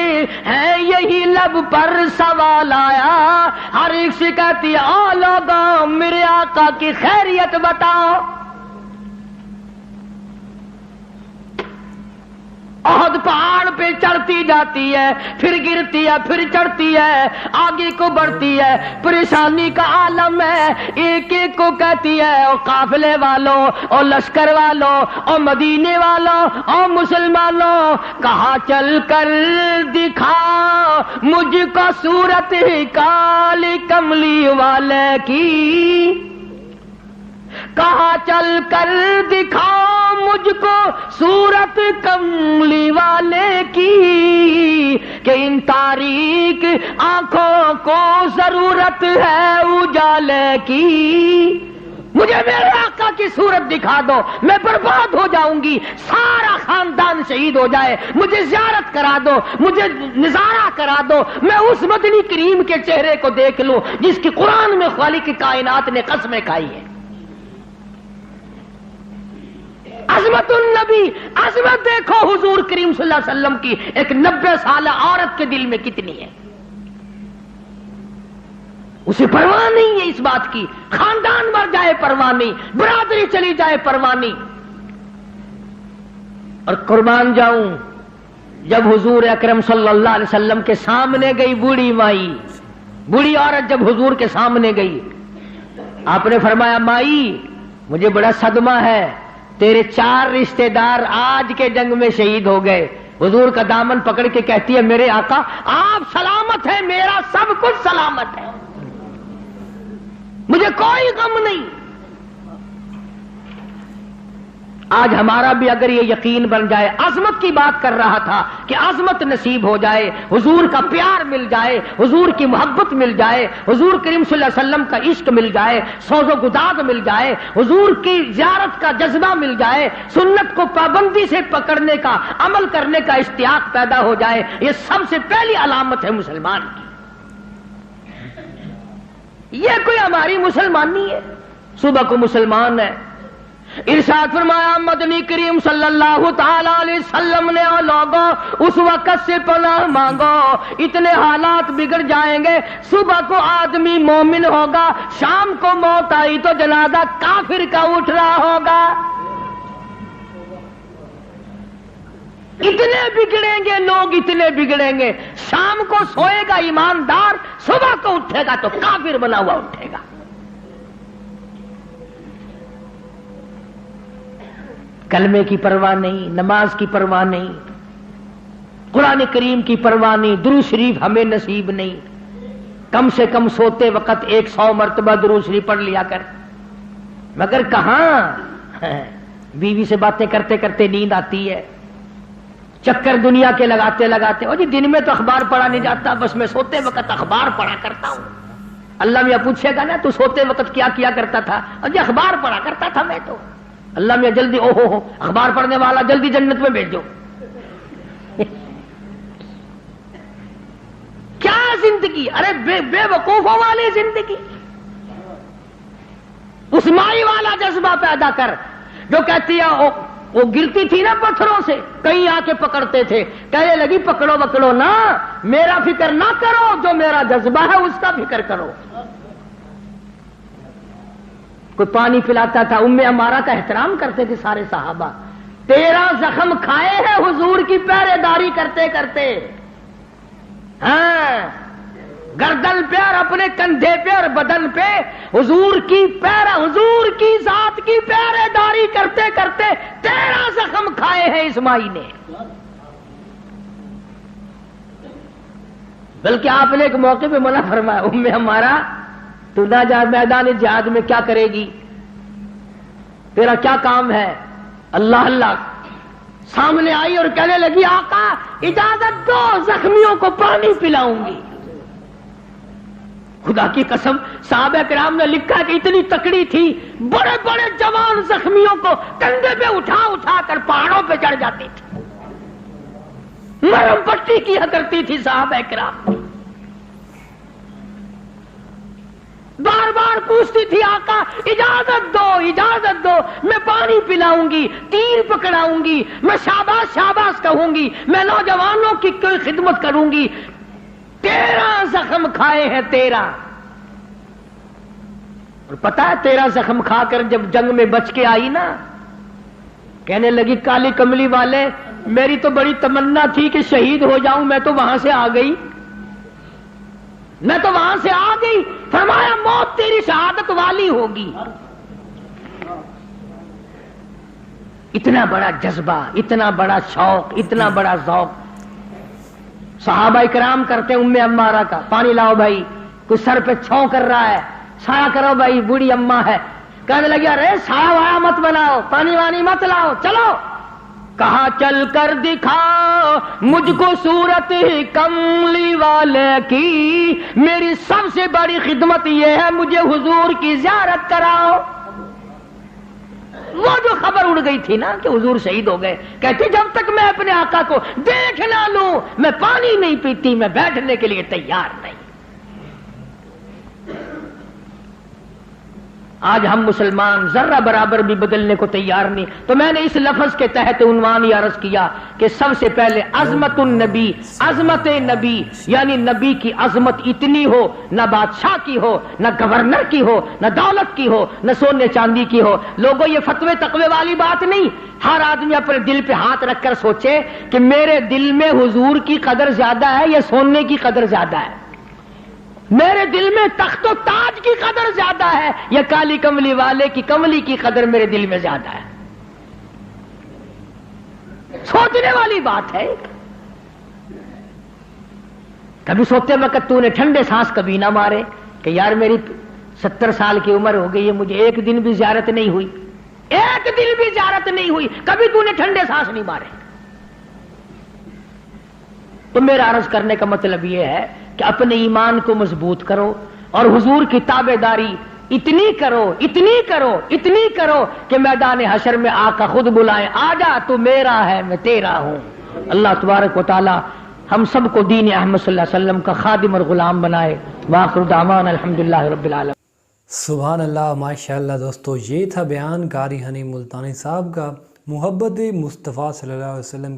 ہے یہی لب پر سوال آیا. ہر ایک سے کہتی ہے او لوگوں میرے آقا کی خیریت بتاؤ. احد پہاڑ پہ چڑھتی جاتی ہے، پھر گرتی ہے، پھر چڑھتی ہے، آگے کو بڑھتی ہے، پریشانی کا عالم ہے. ایک ایک کو کہتی ہے او قافلے والوں، او لشکر والوں، او مدینے والوں، او مسلمانوں، کہاں چل کر دکھا مجھ کو صورت کالی کملی والے کی. کہاں چل کر دکھاؤ مجھ کو صورت کملی والے کی، کہ ان تاریک آنکھوں کو ضرورت ہے اجالے کی. مجھے میرے آقا کی صورت دکھا دو، میں برباد ہو جاؤں گی، سارا خاندان شہید ہو جائے. مجھے زیارت کرا دو، مجھے نظارہ کرا دو، میں اس مدنی کریم کے چہرے کو دیکھ لوں جس کی قرآن میں خالق کائنات نے قسمیں کھائی ہیں. عظمت النبی، عظمت دیکھو حضور کریم صلی اللہ علیہ وسلم کی ایک 90 سالہ عورت کے دل میں کتنی ہے. اسے پرواہ نہیں ہے اس بات کی، خاندان مر جائے پرواہ نہیں، برادری چلی جائے پرواہ نہیں. اور قربان جاؤں جب حضور اکرم صلی اللہ علیہ وسلم کے سامنے گئی بوڑھی مائی، بوڑھی عورت جب حضور کے سامنے گئی، آپ نے فرمایا مائی مجھے بڑا صدمہ ہے، تیرے 4 رشتہ دار آج کے جنگ میں شہید ہو گئے. حضور کا دامن پکڑ کے کہتی ہے میرے آقا آپ سلامت ہیں، میرا سب کچھ سلامت ہے، مجھے کوئی غم نہیں. آج ہمارا بھی اگر یہ یقین بن جائے، عظمت کی بات کر رہا تھا کہ عظمت نصیب ہو جائے، حضور کا پیار مل جائے، حضور کی محبت مل جائے، حضور کریم صلی اللہ علیہ وسلم کا عشق مل جائے، سوز و گداز مل جائے، حضور کی زیارت کا جذبہ مل جائے، سنت کو پابندی سے پکڑنے کا، عمل کرنے کا اشتیاق پیدا ہو جائے. یہ سب سے پہلی علامت ہے مسلمان کی. یہ کوئی ہماری مسلمانی ہے، صبح کو مسلمان ہے. ارشاد فرمایا مدنی کریم صلی اللہ تعالی علیہ وسلم نے او لوگوں اس وقت سے پناہ مانگو، اتنے حالات بگڑ جائیں گے. صبح کو آدمی مومن ہوگا، شام کو موت آئی تو جنازہ کافر کا اٹھ رہا ہوگا. اتنے بگڑیں گے لوگ، اتنے بگڑیں گے. شام کو سوئے گا ایماندار، صبح کو اٹھے گا تو کافر بنا ہوا اٹھے گا. کلمے کی پرواہ نہیں، نماز کی پرواہ نہیں، قرآن کریم کی پرواہ نہیں، درود شریف ہمیں نصیب نہیں. کم سے کم سوتے وقت 100 مرتبہ درود شریف پڑھ لیا کر. مگر کہاں بیوی سے باتیں کرتے کرتے نیند آتی ہے، چکر دنیا کے لگاتے لگاتے. اور جی دن میں تو اخبار پڑھا نہیں جاتا، بس میں سوتے وقت اخبار پڑھا کرتا ہوں. اللہ میاں پوچھے گا نا تو سوتے وقت کیا کیا کرتا تھا؟ اور جی اخبار پڑھا کرتا تھا میں تو. اللہ میاں جلدی او ہو اخبار پڑھنے والا جلدی جنت میں بھیجو. کیا زندگی، ارے بے وقوفوں والی زندگی. اس مائی والا جذبہ پیدا کر جو کہتی ہے وہ گرتی تھی نا پتھروں سے، کہیں آ کے پکڑتے تھے، کہنے لگی پکڑو پکڑو نا، میرا فکر نہ کرو، جو میرا جذبہ ہے اس کا فکر کرو. کوئی پانی پلاتا تھا، ام عمارہ کا احترام کرتے تھے سارے صحابہ. 13 زخم کھائے ہیں حضور کی پہرے داری کرتے کرتے. ہاں گردن پہ اور اپنے کندھے پہ اور بدن پہ حضور کی حضور کی ذات کی پہرے داری کرتے کرتے 13 زخم کھائے ہیں اسماعیل نے. بلکہ آپ نے ایک موقع پہ منع فرمایا، ام ہمارا تو نہ جا میدان جہاد میں کیا کرے گی، تیرا کیا کام ہے؟ اللہ اللہ سامنے آئی اور کہنے لگی آقا اجازت دو، زخمیوں کو پانی پلاؤں گی. خدا کی قسم صحابہ کرام نے لکھا کہ اتنی تکڑی تھی، بڑے بڑے جوان زخمیوں کو کندھے پہ اٹھا اٹھا کر پہاڑوں پہ چڑھ جاتی تھی. مرم پٹی کیا کرتی تھی صحابہ کرام، بار بار پوچھتی تھی آقا اجازت دو اجازت دو، میں پانی پلاؤں گی، تیر پکڑاؤں گی، میں شاباش شاباش کہوں گی، میں نوجوانوں کی کوئی خدمت کروں گی۔ 13 زخم کھائے ہیں 13، اور پتا ہے 13 زخم کھا کر جب جنگ میں بچ کے آئی نا، کہنے لگی کالی کملی والے میری تو بڑی تمنا تھی کہ شہید ہو جاؤں، میں تو وہاں سے آ گئی، میں تو وہاں سے آ گئی۔ فرمایا موت تیری شہادت والی ہوگی۔ اتنا بڑا جذبہ، اتنا بڑا شوق، اتنا بڑا ذوق صحابہ کرام کرتے ام عمارہ کا، پانی لاؤ بھائی، کوئی سر پہ چھاؤں کر رہا ہے، سایہ کرو بھائی، بوڑھی اماں ہے، کہنے لگی ارے سایہ وایا مت بناؤ، پانی وانی مت لاؤ، چلو، کہاں چل کر دکھاؤ مجھ کو صورت کملی والے کی، میری سب سے بڑی خدمت یہ ہے مجھے حضور کی زیارت کراؤ۔ وہ جو خبر اڑ گئی تھی نا کہ حضور شہید ہو گئے، کہتی جب تک میں اپنے آقا کو دیکھ نہ لوں میں پانی نہیں پیتی، میں بیٹھنے کے لیے تیار نہیں۔ آج ہم مسلمان ذرہ برابر بھی بدلنے کو تیار نہیں، تو میں نے اس لفظ کے تحت عنوان یہ عرض کیا کہ سب سے پہلے عظمت النبی، عظمت نبی، یعنی نبی کی عظمت اتنی ہو، نہ بادشاہ کی ہو، نہ گورنر کی ہو، نہ دولت کی ہو، نہ سونے چاندی کی ہو۔ لوگوں یہ فتوے تقوی والی بات نہیں، ہر آدمی اپنے دل پہ ہاتھ رکھ کر سوچے کہ میرے دل میں حضور کی قدر زیادہ ہے یا سونے کی قدر زیادہ ہے، میرے دل میں تخت و تاج کی قدر زیادہ ہے یا کالی کملی والے کی کملی کی قدر میرے دل میں زیادہ ہے۔ سوچنے والی بات ہے۔ کبھی سوتے وقت تو نے ٹھنڈے سانس کبھی نہ مارے کہ یار میری 70 سال کی عمر ہو گئی ہے، مجھے ایک دن بھی زیارت نہیں ہوئی، ایک دن بھی زیارت نہیں ہوئی، کبھی تو نے ٹھنڈے سانس نہیں مارے۔ تو میرا عرض کرنے کا مطلب یہ ہے کہ اپنے ایمان کو مضبوط کرو اور حضور کی تابع داری اتنی کرو اتنی کرو اتنی کرو کہ میدان حشر میں آقا خود بلائیں، آجا تو میرا ہے میں تیرا ہوں۔ اللہ تبارک و تعالی ہم سب کو دین احمد صلی اللہ علیہ وسلم کا خادم اور غلام بنائے۔ وآخر دعوانا الحمدللہ رب العالمین۔ سبحان اللہ، ماشاءاللہ دوستو، یہ تھا بیان قاری حنیف ملتانی صاحب کا محبت مصطفیٰ صلی اللہ علیہ وسلم